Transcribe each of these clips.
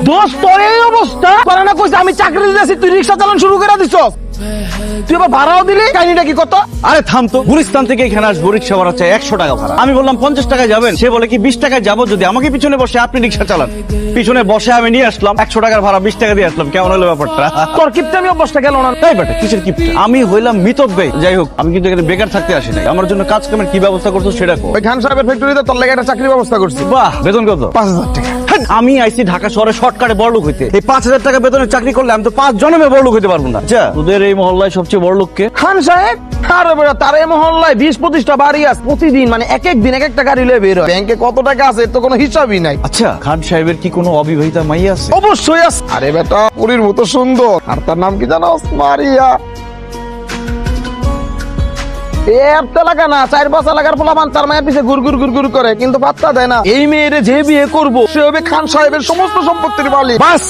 দোস্ত তোর এই অবস্থা করে না কইছে আমি চাকরি দিতেছি তুই রিক্সা চালান শুরু করে দিছস, তুই আবার ভাড়াও দিলি, কাহিনীটা কি কত? আরে থাম তো, গুলিস্তান থেকে এখানে আসবো, রিক্সা ভাড়া চাই 100 টাকা ভাড়া। আমি বললাম 50 টাকায় যাবেন, সে বলে কি 20 টাকায় যাবো যদি আমাকে পিছনে বসে আপনি রিক্সা চালান। পিছনে বসে আমি নিয়ে আসলাম 100 টাকার ভাড়া, 20 টাকা দিয়ে আসলাম। কেমন হলো ব্যাপারটা? তোর কিপটা আমি অবস্থা গেল না। তাই বেটা, কিসের কিপটা? আমি হইলাম মিতব্যয়। যাই হোক, আমি কিন্তু এখানে বেকার থাকতে আসি নাই। আমার জন্য কাজ কামের কি ব্যবস্থা করছো সেটা কো। ওই খান সাহেবের ফ্যাক্টরিতে তোর লেগে একটা চাকরির ব্যবস্থা করছি। বাহ, বেতন কত? 5000 টাকা। আমি আইছি ঢাকা শহরে শর্টকাটে বড়লোক হইতে। এই 5000 টাকা বেতনের চাকরি করলে আমি তো 5 জন্মে বড়লোক হইতে পারবো না। আচ্ছা, তোদের এই মহল্লায় সবচেয়ে বড়লোক কে? খান সাহেব। আরে বেটা, তার এই মহল্লায় 20-25টা বাড়ি আছে, প্রতিদিন মানে এক এক দিন এক একটা গাড়ি লয়ে বের হয়। ব্যাংকে কত টাকা আছে এর তো কোনো হিসাবই নাই। আচ্ছা, খান সাহেবের কি কোনো অবিবাহিতা মাইয়া আছে? অবশ্যই আছে। আরে বেটা, পুরীর মতো সুন্দর, আর তার নাম কি জানো? মারিয়া। এলাকা না 4-5 এলাকার পোলাপান তার মায়ের পিছে গুড় করে, কিন্তু পাত্তা দেয় না। এই মেয়েরে যে বিয়ে করবো সে হবে খান সাহেবের সমস্ত সম্পত্তির মালিক। বাস,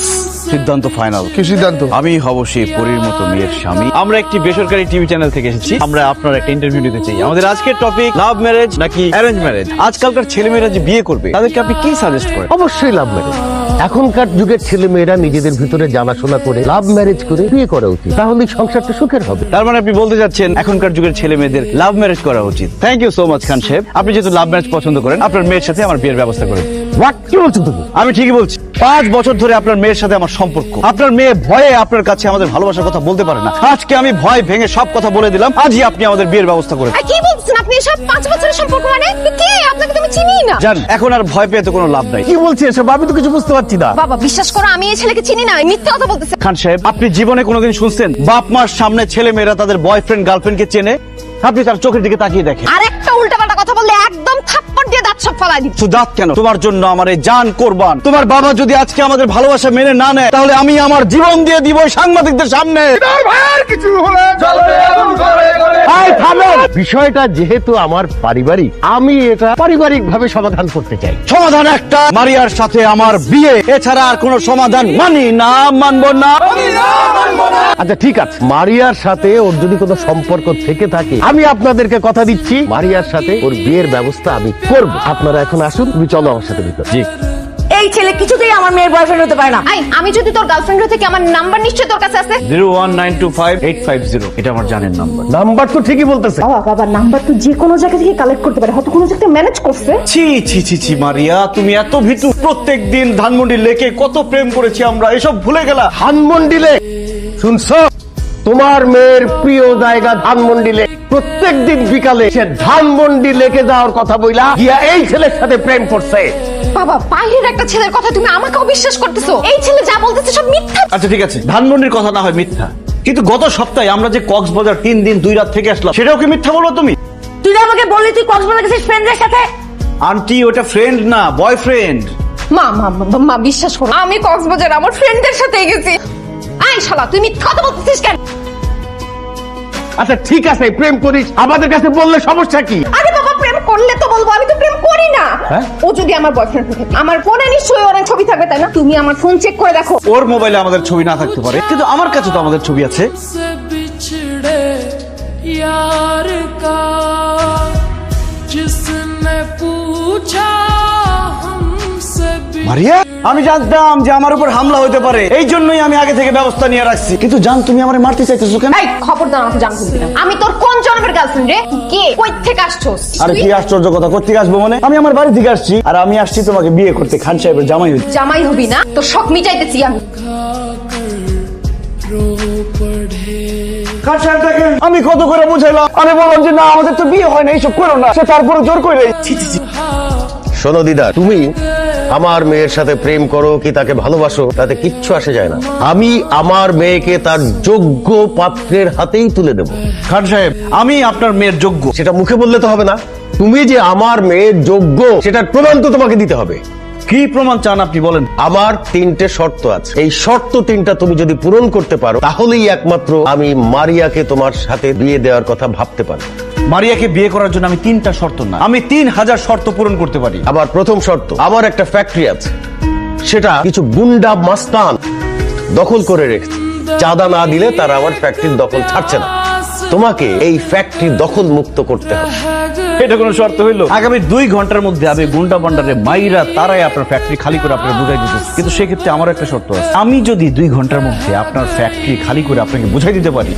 সিদ্ধান্ত ফাইনাল। কি সিদ্ধান্ত? আমি হব সেই পরীর মতো মেয়ের স্বামী। আমরা একটি বেসরকারি টিভি চ্যানেল থেকে এসেছি। আমরা আপনার একটা ইন্টারভিউ নিতে চাই। আমাদের আজকের টপিক লাভ ম্যারেজ নাকি অ্যারেঞ্জ ম্যারেজ। আজকালকার ছেলেমেয়েরা যে বিয়ে করবে তাদেরকে আপনি কি সাজেস্ট করেন? অবশ্যই লাভ ম্যারেজ। এখনকার যুগের ছেলে মেয়েরা নিজেদের ভিতরে জানাশোনা করে লাভ ম্যারেজ করে বিয়ে করা উচিত, তাহলে সংসারটা সুখের হবে। তার মানে আপনি বলতে যাচ্ছেন এখনকার যুগের ছেলে মেয়েদের লাভ ম্যারেজ করা উচিত। থ্যাংক ইউ সো মাচ খান সাহেব। আপনি যেহেতু লাভ ম্যারেজ পছন্দ করেন, আপনার মেয়ের সাথে আমার বিয়ের ব্যবস্থা করেন। হোয়াট, কি বলছো তুমি? আমি ঠিকই বলছি। 5 বছর ধরে আপনার মেয়ের সাথে আমার সম্পর্ক। আপনার মেয়ে ভয়ে আপনার কাছে আমাদের ভালোবাসার কথা বলতে পারে না। আজকে আমি ভয় ভেঙে সব কথা বলে দিলাম। আজই আপনি আমাদের বিয়ের ব্যবস্থা করেন। কি বলছেন আপনি? এসব 5 বছরের সম্পর্ক মানে কে? আপনাকে তো আমি চিনিই না। জান, এখন আর ভয় পেয়ে তো কোনো লাভ নাই। কি বলছি এসব? আমি তো কিছু বুঝতে পারছি না। বাবা বিশ্বাস করো, আমি এই ছেলেকে চিনি না, মিথ্যা কথা বলতেছে। খান সাহেব, আপনি জীবনে কোনোদিন শুনছেন বাপ মার সামনে ছেলে মেয়েরা তাদের বয়ফ্রেন্ড গার্লফ্রেন্ডকে চেনে? আপনি তার চোখের দিকে তাকিয়ে দেখেন। আরেকটা উল্টাপাল্টা কথা বললে একদম থাপ্পড় দিয়ে দাঁত সব ফালাই দিই। শুধু দাঁত কেন, তোমার জন্য আমার এই জান কোরবান। তোমার বাবা যদি আজকে আমাদের ভালোবাসা মেনে না নেয়, তাহলে আমি আমার জীবন দিয়ে দিব এই সাংবাদিকদের সামনে। কিছু হলে চলবে এমন করে করে। এই থামেন। বিষয়টা যেহেতু আমার পারিবারিক, আমি এটা পারিবারিক ভাবে সমাধান করতে চাই। সমাধান একটা, মারিয়ার সাথে আমার বিয়ে। এছাড়া আর কোনো সমাধান মানি না, মানবো না। আচ্ছা ঠিক আছে, মারিয়ার সাথে ওর যদি কোনো সম্পর্ক থেকে থাকে, আমি আপনাদেরকে কথা দিচ্ছি মারিয়ার সাথে ওর বিয়ের ব্যবস্থা আমি করব। আপনারা এখন আসুন, তুমি চলো আমার সাথে ভিতর। জি। এই ছেলে কিছুতেই আমার মেয়ের বয়ফ্রেন্ড হতে পারে না। আমি যদি তোর গার্লফ্রেন্ড হতে, আমার নাম্বার নিশ্চয়ই তোর কাছে আছে। 01925850850, এটা আমার জানের নাম্বার। নাম্বার তো ঠিকই বলতেছে। বাবা নাম্বার তো যে কোনো জায়গা থেকে কালেক্ট করতে পারে, হয়তো কোনো জায়গাতে ম্যানেজ করছে। ছি ছি ছি ছি মারিয়া, তুমি এত ভীতু। প্রত্যেক দিন ধানমন্ডি লেকে কত প্রেম করেছি আমরা, এসব ভুলে গেলা? ধানমন্ডি লেক, শুনছো? তোমার মেয়ের প্রিয় জায়গা ধানমন্ডি লেক। প্রত্যেকদিন বিকালে সে ধানমন্ডি লেকে যাওয়ার কথা বইলা গিয়া এই ছেলের সাথে প্রেম করছে। বাবা, বাইরের একটা ছেলের কথা তুমি আমাকেও বিশ্বাস করতেছো? এই ছেলে যা বলতেছে সব মিথ্যা। আচ্ছা ঠিক আছে, ধানমন্ডির কথা না হয় মিথ্যা, কিন্তু গত সপ্তাহে আমরা যে কক্সবাজার 3 দিন 2 রাত থেকে আসলাম, সেটাও কি মিথ্যা বলবো তুমি? তুই না আমাকে বললি তুই কক্সবাজার গেছিস ফ্রেন্ডদের সাথে। আন্টি, ওটা ফ্রেন্ড না, বয়ফ্রেন্ড। মা বিশ্বাস করো, আমি কক্সবাজার আমার ফ্রেন্ডদের সাথে গেছি। আই শালা, তুই মিথ্যা কথা বলতেছিস কেন? আচ্ছা ঠিক আছে, প্রেম করিস, আমাদের কাছে বললে সমস্যা কি? আরে বাবা, প্রেম করলে তো বলবো, আমি তো প্রেম করি না। হ্যাঁ? ও যদি আমার বয়ফ্রেন্ড থাকে, আমার ফোনে নিশ্চয়ই অনেক ছবি থাকবে, তাই না? তুমি আমার ফোন চেক করে দেখো। ওর মোবাইলে আমাদের ছবি না থাকতে পারে, কিন্তু আমার কাছে তো আমাদের ছবি আছে। से बिछड़े यार का जिसने पूछा हमसे মারিয়া, আমি জানতাম যে আমার উপর হামলা হতে পারে, এই জন্যই আমি আগে থেকে ব্যবস্থা নিয়ে রাখছি। কিন্তু জান, তুমি আমারে মারতে চাইতেছো কেন? এই খবরদার আমাকে জানতে দিবি না। আমি তোর কোন জন্মের গার্লফ্রেন্ড রে? কে? কই থেকে আসছস? আরে কি আশ্চর্য কথা, কোথা থেকে আসবো মানে? আমি আমার বাড়ি থেকে আসছি, আর আমি আসছি তোমাকে বিয়ে করতে, খান সাহেবের জামাই হইতে। জামাই হবি না, তোর শখ মিটাইতেছি আমি। रो पड़े খান সাহেব দেখেন, আমি কত করে বুঝাইলাম, আমি বললাম যে না আমাদের তো বিয়ে হয় না, এইসব করো না, সে তারপরে জোর করে। শোনো দিদা, তুমি আমার মেয়ের সাথে প্রেম করো কি তাকে ভালোবাসো, তাতে কিচ্ছু আসে যায় না। আমি আমার মেয়েকে তার যোগ্য পাত্রের হাতেই তুলে দেব। খান সাহেব, আমি আপনার মেয়ের যোগ্য। সেটা মুখে বললে তো হবে না, তুমি যে আমার মেয়ের যোগ্য সেটার প্রমাণ তো তোমাকে দিতে হবে। কি প্রমাণ চান আপনি বলেন? আমার 3টে শর্ত আছে, এই শর্ত 3টা তুমি যদি পূরণ করতে পারো, তাহলেই একমাত্র আমি মারিয়াকে তোমার সাথে বিয়ে দেওয়ার কথা ভাবতে পারি। মারিয়াকে বিয়ে করার জন্য আমি 3টা শর্ত না, আমি 3000 শর্ত পূরণ করতে পারি। আবার প্রথম শর্ত, আমার একটা ফ্যাক্টরি আছে, সেটা কিছু গুন্ডা মাস্তান দখল করে রেখেছে। চাঁদা না দিলে তারা আমার ফ্যাক্টরির দখল ছাড়ছে না। তোমাকে এই ফ্যাক্টরি দখল মুক্ত করতে হবে। बह এটা কোনো শর্ত হইলো? আগামী 2 ঘন্টার মধ্যে আমি গুন্ডা বান্ডারে মাইরা তারাই আপনার ফ্যাক্টরি খালি করে আপনার বুঝাই দিতেছি। কিন্তু সেক্ষেত্রে আমার একটা শর্ত আছে, আমি যদি 2 ঘন্টার মধ্যে আপনার ফ্যাক্টরি খালি করে আপনাকে বুঝাই দিতে পারি,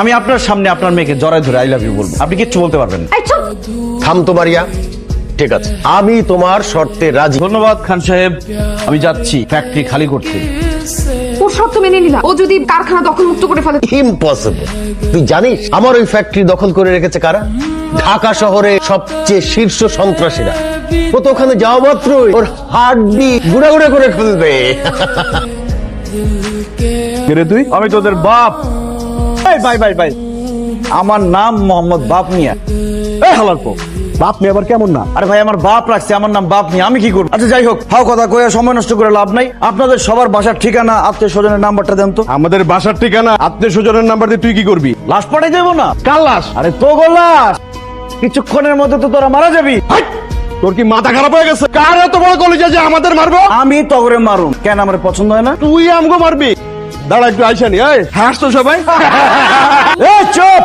আমি আপনার সামনে আপনার মেয়েকে জড়ায় ধরে আই লাভ ইউ বলবো, আপনি কিচ্ছু বলতে পারবেন না। এই চুপ। থাম তো মারিয়া, ঠিক আছে আমি তোমার শর্তে রাজি। ধন্যবাদ খান সাহেব, আমি যাচ্ছি ফ্যাক্টরি খালি করতে। ওর শর্ত মেনে নিলাম, ও যদি কারখানা দখল মুক্ত করে ফেলে। ইম্পসিবল। তুই জানিস আমার ওই ফ্যাক্টরি দখল করে রেখেছে কারা? ঢাকা শহরে সবচেয়ে শীর্ষ সন্ত্রাসীরা। ও তো ওখানে যাওয়া মাত্রই ওর হাড্ডি গুড়া গুড়া করে ফেলবে। রে তুই? আমি তোদের বাপ। এই ভাই ভাই ভাই, আমার নাম মোহাম্মদ বাপ মিয়া। এই হালার পো, বাপ মিয়া আবার কেমন না? আরে ভাই আমার বাপ রাখছে, আমার নাম বাপ মিয়া, আমি কি করব? আচ্ছা যাই হোক, ফাও কথা কয়ে সময় নষ্ট করে লাভ নাই। আপনাদের সবার বাসার ঠিকানা, আত্মীয় স্বজনের নাম্বারটা দেন তো। আমাদের বাসার ঠিকানা, আত্মীয় স্বজনের নাম্বার দিয়ে তুই কি করবি? লাশ পাঠাই দেবো না? কার লাশ? আরে তো লাশ, কিছুক্ষণের মধ্যে তো তোরা মারা যাবি। হাই! তোর কি মাথা খারাপ হয়ে গেছে? কার এত বড় কলেজে যে আমাদের মারবো? আমি তগরে মারুম কেন? আমার পছন্দ হয় না? তুই আমগো মারবি? দাঁড়া একটু আইসানি, এই হাস তো সবাই। এই চুপ,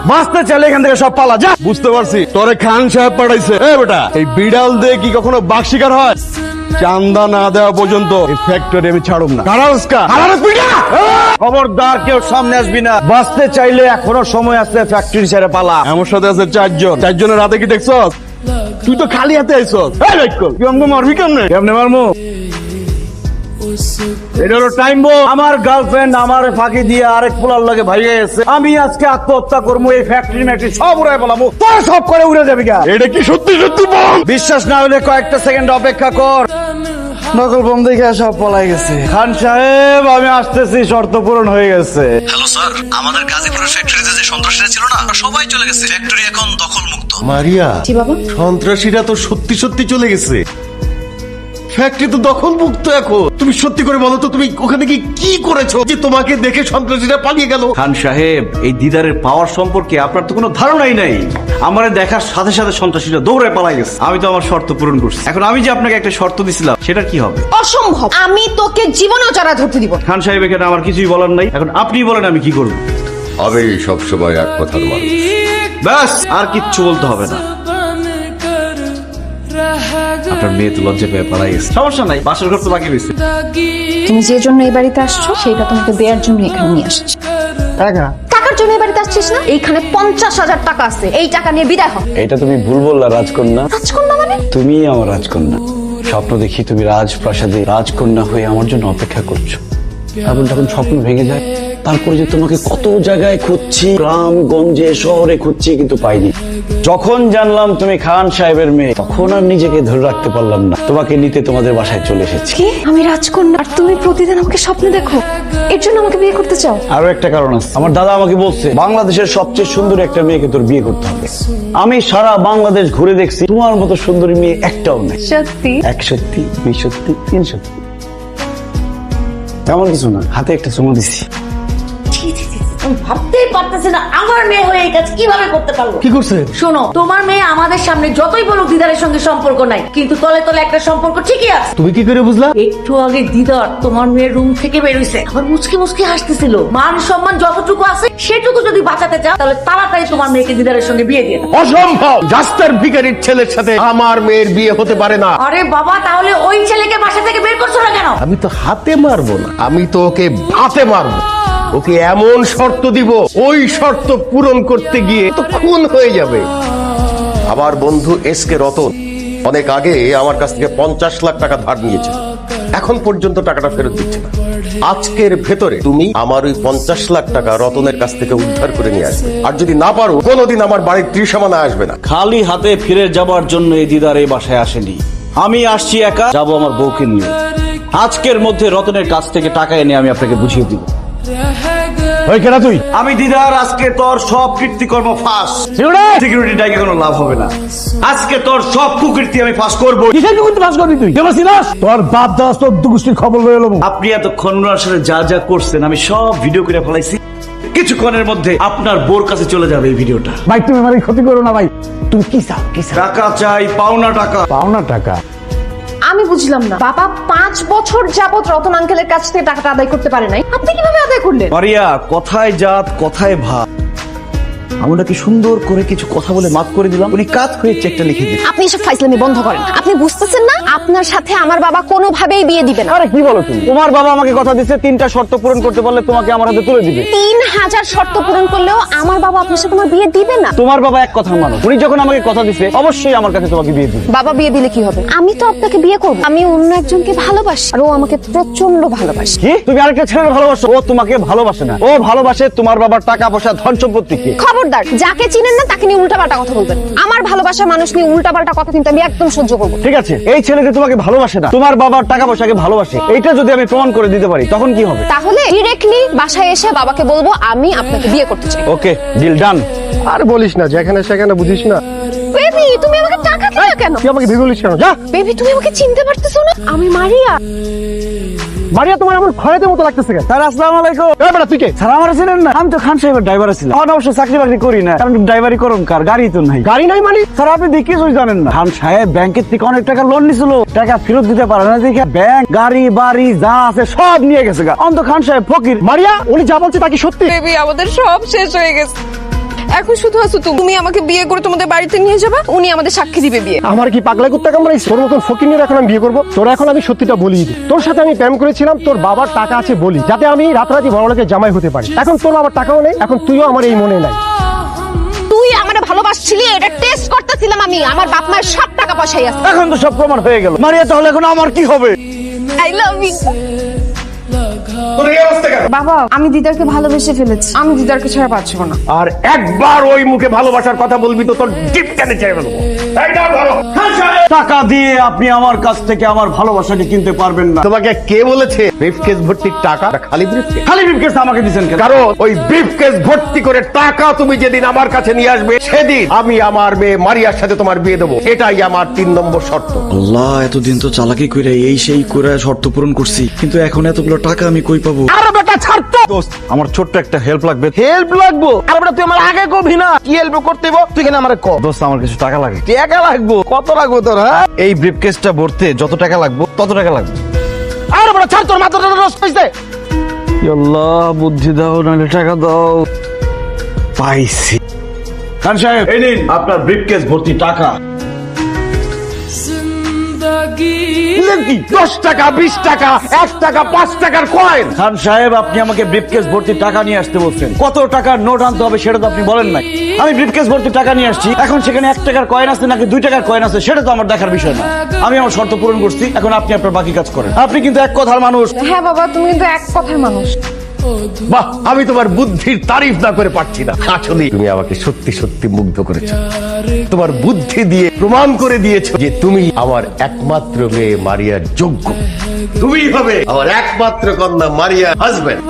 বাঁচতে চাইলে এখান থেকে সব পালা যা। বুঝতে পারছি তোরে খান সাহেব পাঠাইছে। এই বেটা, এই বিড়াল দিয়ে কি কখনো বাঘ শিকার হয়? চান্দা না দেওয়া পর্যন্ত এই ফ্যাক্টরি আমি ছাড়ুম না। কারাউসকা আরে পিটা! খবরদার কেউ সামনে আসবি না। বাঁচতে চাইলে এখনো সময় আছে, ফ্যাক্টরি ছেড়ে পালা। আমার সাথে আছে 4 জন। 4 জনের হাতে কি দেখছস? তুই তো খালি হাতে আইছস। এই রাইকল, তুই আমগো মারবি কেমনে? কেমনে মারমু? এটা হলো টাইম বো। আমার গার্লফ্রেন্ড আমার ফাঁকি দিয়ে আরেক পোলার লাগে ভাইয়া গেছে। আমি আজকে আত্মহত্যা করবো, এই ফ্যাক্টরি ম্যাক্টরি সব উড়াই পেলামো। তোর সব করে উড়ে যাবি গা। এটা কি সত্যি সত্যি বল? বিশ্বাস না হলে কয়েকটা সেকেন্ড অপেক্ষা কর। নকল বম দেখে সব পলাই গেছে। খান সাহেব আমি আসতেছি, শর্ত পূরণ হয়ে গেছে। হ্যালো স্যার, আমাদের গাজীপুরের ফ্যাক্টরিতে যে সন্ত্রাসীরা ছিল না, সবাই চলে গেছে। ফ্যাক্টরি এখন দখল মুক্ত। মারিয়া, জি বাবা। সন্ত্রাসীরা তো সত্যি সত্যি চলে গেছে। ফ্যাক্টরি তো দখল মুক্ত এখন। তুমি সত্যি করে বলো তো, তুমি ওখানে কি করেছো যে তোমাকে দেখে সন্ত্রাসীরা পালিয়ে গেল? খান সাহেব, এই দিদারের পাওয়ার সম্পর্কে আপনার তো কোনো ধারণাই নাই। আমারে দেখার সাথে সাথে সন্ত্রাসীরা দৌড়ে পালাই গেছে। আমি তো আমার শর্ত পূরণ করছি। এখন আমি যে আপনাকে একটা শর্ত দিছিলাম, সেটা কি হবে? অসম্ভব, আমি তোকে জীবনেও জড়া ধরতে দিব না। খান সাহেব, এখানে আমার কিছুই বলার নাই। এখন আপনি বলেন আমি কি করব। আমি সবসময় এক কথার মানুষ। ব্যাস, আর কিচ্ছু বলতে হবে না। बनकर रह আপনার মেয়ে তো লজ্জা পেয়ে পালাই গেছে। সমস্যা নাই, বাসর ঘর তো বাকি রয়েছে। गई তুমি যে জন্য এই বাড়িতে আসছো, সেটা তোমাকে দেওয়ার জন্য এখানে নিয়ে আসছি। টাকার জন্য এই বাড়িতে আসছিস না? এইখানে 50,000 টাকা আছে, এই টাকা নিয়ে বিদায় হ। এটা তুমি ভুল বললা রাজকন্যা। রাজকন্যা মানে? তুমি আমার রাজকন্যা। স্বপ্ন দেখি তুমি রাজপ্রাসাদে রাজকন্যা হয়ে আমার জন্য অপেক্ষা করছো। তারপর যখন স্বপ্ন ভেঙে যায়, তারপরে যে তোমাকে কত জায়গায় খুঁজছি, গ্রামগঞ্জে শহরে খুঁজছি, কিন্তু পাইনি। যখন জানলাম তুমি খান সাহেবের মেয়ে, তখন আর নিজেকে ধরে রাখতে পারলাম না, তোমাকে নিতে তোমাদের বাসায় চলে এসেছি। কি? আমি রাজকন্যা আর তুমি প্রতিদিন আমাকে স্বপ্নে দেখো? এর জন্য আমাকে বিয়ে করতে চাও? আরো একটা কারণ আছে, আমার দাদা আমাকে বলছে বাংলাদেশের সবচেয়ে সুন্দর একটা মেয়েকে তোর বিয়ে করতে হবে। আমি সারা বাংলাদেশ ঘুরে দেখছি, তোমার মতো সুন্দরী মেয়ে একটাও নেই। সত্যি? 1 সত্যি, 2 সত্যি, 3 সত্যি। তেমন কিছু না, হাতে একটা চুমু দিছি। আমি ভাবতেই পারতেছি না আমার মেয়ে হয়ে এই কাজ কিভাবে করতে পারলো। কি করছে? শোনো, তোমার মেয়ে আমাদের সামনে যতই বলুক দিদারের সঙ্গে সম্পর্ক নাই, কিন্তু তলে তলে একটা সম্পর্ক ঠিকই আছে। তুমি কি করে বুঝলা? একটু আগে দিদার তোমার মেয়ের রুম থেকে বেরোইছে, আবার মুচকি মুচকি হাসতেছিল। মান সম্মান যতটুকু আছে সেটুকু যদি বাঁচাতে চাও, তাহলে তাড়াতাড়ি তোমার মেয়েকে দিদারের সঙ্গে বিয়ে দিয়ে দাও। অসম্ভব! রাস্তার ভিখারির ছেলের সাথে আমার মেয়ের বিয়ে হতে পারে না। আরে বাবা, তাহলে ওই ছেলেকে বাসা থেকে বের করছো না কেন? আমি তো হাতে মারবো না, আমি তো ওকে হাতে মারবো। ওকে এমন শর্ত দিব, ওই শর্ত পূরণ করতে গিয়ে তো খুন হয়ে যাবে। আমার বন্ধু এসকে রতন অনেক আগে আমার কাছ থেকে 50 লাখ টাকা ধার নিয়েছে, এখন পর্যন্ত টাকাটা ফেরত দিচ্ছে না। আজকের ভেতরে তুমি আমার ওই 50 লাখ টাকা রতনের কাছ থেকে উদ্ধার করে নিয়ে আসবে। আর যদি না পারো, কোনোদিন আমার বাড়ির ত্রিসীমানা আসবে না। খালি হাতে ফিরে যাবার জন্য এই দিদার এই বাসায় আসেনি। আমি আসছি একা, যাবো আমার বউকে নিয়ে। আজকের মধ্যে রতনের কাছ থেকে টাকা এনে আমি আপনাকে বুঝিয়ে দিব। ওই কেনা তুই? আমি দিদার আজকে তোর সব কীর্তিকর্ম ফাঁস। সিকিউরিটি ডাইকে কোনো লাভ হবে না। আজকে তোর সব কুকীর্তি আমি ফাঁস করবো। কিসের কুকুরতে পাস করবি তুই? কেমন ছিলাস? তোর বাপ দাস তোর দুগুষ্টির খবর লয়ে এলো। আপনি এতক্ষণ ওনার সাথে যা যা করছেন আমি সব ভিডিও করে ফেলাইছি। কিছুক্ষণের মধ্যে আপনার বোর কাছে চলে যাবে এই ভিডিওটা। ভাই তুমি আমার ক্ষতি করো না ভাই। তুমি কি চাও? কি চাও? টাকা চাই, পাওনা টাকা। পাওনা টাকা? আমি বুঝলাম না, বাবা 5 বছর যাবত রতন আঙ্কেলের কাছ থেকে টাকাটা আদায় করতে পারে নাই, আপনি কিভাবে আদায় করলেন? মারিয়া, কথায় জাত কথায় ভাত। আমি ওনাকে সুন্দর করে কিছু কথা বলে মাফ করে দিলাম, উনি কাজ হয়ে চেকটা লিখে দিলেন। আপনি এসব ফাইজলামি বন্ধ করেন। আপনি বুঝতেছেন না আপনার সাথে আমার বাবা কোনোভাবেই বিয়ে দিবে না। আরে কি বলো তুমি? তোমার বাবা আমাকে কথা দিচ্ছে 3টা শর্ত পূরণ করতে পারলে তোমাকে আমার হাতে তুলে দিবে। 3000 শর্ত পূরণ করলেও আমার বাবা আপনার সাথে আমার বিয়ে দিবে না। তোমার বাবা এক কথা মানুষ, উনি যখন আমাকে কথা দিচ্ছে অবশ্যই আমার কাছে তোমাকে বিয়ে দিবে। বাবা বিয়ে দিলে কি হবে? আমি তো আপনাকে বিয়ে করব। আমি অন্য একজনকে ভালোবাসি আর ও আমাকে প্রচন্ড ভালোবাসে। কি? তুমি আরেকটা ছেলের ভালোবাসো? ও তোমাকে ভালোবাসে না, ও ভালোবাসে তোমার বাবার টাকা পয়সা ধন সম্পত্তিকে। খবরদার, যাকে চিনেন না তাকে নিয়ে উল্টাপাল্টা কথা বলবেন। আমার ভালোবাসার মানুষ নিয়ে উল্টাপাল্টা কথা কিন্তু আমি একদম সহ্য করব না। ঠিক আছে, এই ছেলেকে তোমাকে ভালোবাসে না, তোমার বাবার টাকা পয়সাকে ভালোবাসে, এইটা যদি আমি প্রমাণ করে দিতে পারি তখন কি হবে? তাহলে ডিরেক্টলি বাসায় এসে বাবাকে বলবো আমি আপনাকে বিয়ে করতে চাই। ওকে, ডিল ডান। আর বলিস না, যেখানে সেখানে বুঝিস না। বেবি, তুমি আমাকে টাকা দিলে কেন? তুই আমাকে ভেবে বলিস কেন? যা। বেবি, তুমি আমাকে চিনতে পারতেছো না? আমি মারিয়া। মারিয়া, তোমার আমার খয়েদের মতো লাগতেছে কেন? স্যার আসসালামু আলাইকুম। এই বেটা, তুই কে? স্যার আমার ছিলেন না, আমি তো খান সাহেবের ড্রাইভার ছিলাম। এখন অবশ্য চাকরি বাকরি করি না, কারণ ড্রাইভারি করুন কার, গাড়ি তো নাই। গাড়ি নাই মানে? স্যার আপনি দেখি কিছুই জানেন না, খান সাহেব ব্যাংকের থেকে অনেক টাকা লোন নিছিল, টাকা ফেরত দিতে পারে না দেখে ব্যাংক গাড়ি বাড়ি যা আছে সব নিয়ে গেছে গা। অন্ত খান সাহেব ফকির। মারিয়া, উনি যা বলছে তা কি সত্যি? বেবি, আমাদের সব শেষ হয়ে গেছে। এখন শুধু আছো তুমি আমাকে বিয়ে করে তোমাদের বাড়িতে নিয়ে যাবা, উনি আমাদের সাক্ষী দিবে বিয়ে। আমার কি পাগলা কুত্তা কামড়াইছে? তোর মতন ফকিনের এখন আমি বিয়ে করবো? তোর এখন আমি সত্যিটা বলি দিই। তোর সাথে আমি প্রেম করেছিলাম তোর বাবার টাকা আছে বলি, যাতে আমি রাতারাতি বড়লোকের জামাই হতে পারি। এখন তোর বাবার টাকাও নেই, এখন তুইও আমার এই মনে নাই। তুই আমারে ভালোবাসছিলি, এটা টেস্ট করতেছিলাম আমি। আমার বাপ মায়ের সব টাকা পয়সাই আছে। এখন তো সব প্রমাণ হয়ে গেল। মারিয়া, তাহলে এখন আমার কি হবে? I love you. বাবা, আমি দিদারকে ভালোবেসে ফেলেছি। আমি দিদারকে ছাড়া পারছি না। আর একবার ওই মুখে ভালোবাসার কথা বলবি তো তোর জিপ টেনে ছেড়ে ফেলবো। এই নাও ধরো। টাকা দিয়ে আপনি আমার কাছ থেকে আমার ভালোবাসাকে কিনতে পারবেন না। তোমাকে কে বলেছে ব্রিফকেস ভর্তি টাকা? খালি ব্রিফকেস? খালি ব্রিফকেস আমাকে দিবেন কেন? কারণ ওই ব্রিফকেস ভর্তি করে টাকা তুমি যেদিন আমার কাছে নিয়ে আসবে সেদিন আমি আমার মেয়ে মারিয়ার সাথে তোমার বিয়ে দেবো। এটাই আমার 3 নম্বর শর্ত। আল্লাহ, এতদিন তো চালাকি কইরা এই সেই করে শর্ত পূরণ করছি, কিন্তু এখন এতগুলো টাকা আমি কই পাবো? আরে বেটা ছাড় তো। দোস্ত, আমার ছোট্ট একটা হেল্প লাগবে। হেল্প লাগবো? আরে বেটা তুই আমার আগে কবি না, কি হেল্প করতে হইব তুই কেন আমারে ক। দোস্ত, আমার কিছু টাকা লাগে। টাকা লাগবো? কত লাগবো তোর? হ্যাঁ, এই ব্রিফকেসটা ভরতে যত টাকা লাগবে তত টাকা লাগবে। আরে বেটা ছাড়, তোর মাথাটা নষ্ট হইছে। আল্লাহ, বুদ্ধি দাও, নাহলে টাকা দাও। পাইছি। খান সাহেব, এই নিন আপনার ব্রিফকেস ভর্তি টাকা। जिंदगी 10 টাকা, 20 টাকা, 1 টাকা, 5 টাকার কয়েন। খান সাহেব, আপনি আমাকে ব্রিফকেস ভর্তি টাকা নিয়ে আসতে বলছেন। কত টাকার নোট আনতে হবে সেটা তো আপনি বলেন নাই। আমি ব্রিফকেস ভর্তি টাকা নিয়ে আসছি, এখন সেখানে 1 টাকার কয়েন আছে নাকি 2 টাকার কয়েন আছে সেটা তো আমার দেখার বিষয় না। আমি আমার শর্ত পূরণ করছি, এখন আপনি আপনার বাকি কাজ করেন। আপনি কিন্তু এক কথার মানুষ। হ্যাঁ বাবা, তুমি কিন্তু এক কথার মানুষ। বাহ, আমি তোমার বুদ্ধির তারিফ না করে পারছি না। আসলে তুমি আমাকে সত্যি সত্যি মুগ্ধ করেছো। তোমার বুদ্ধি দিয়ে প্রমাণ করে দিয়েছো যে তুমি আমার একমাত্র মেয়ে মারিয়ার যোগ্য। তুমি হবে আমার একমাত্র কন্যা মারিয়া হাজবেন্ড।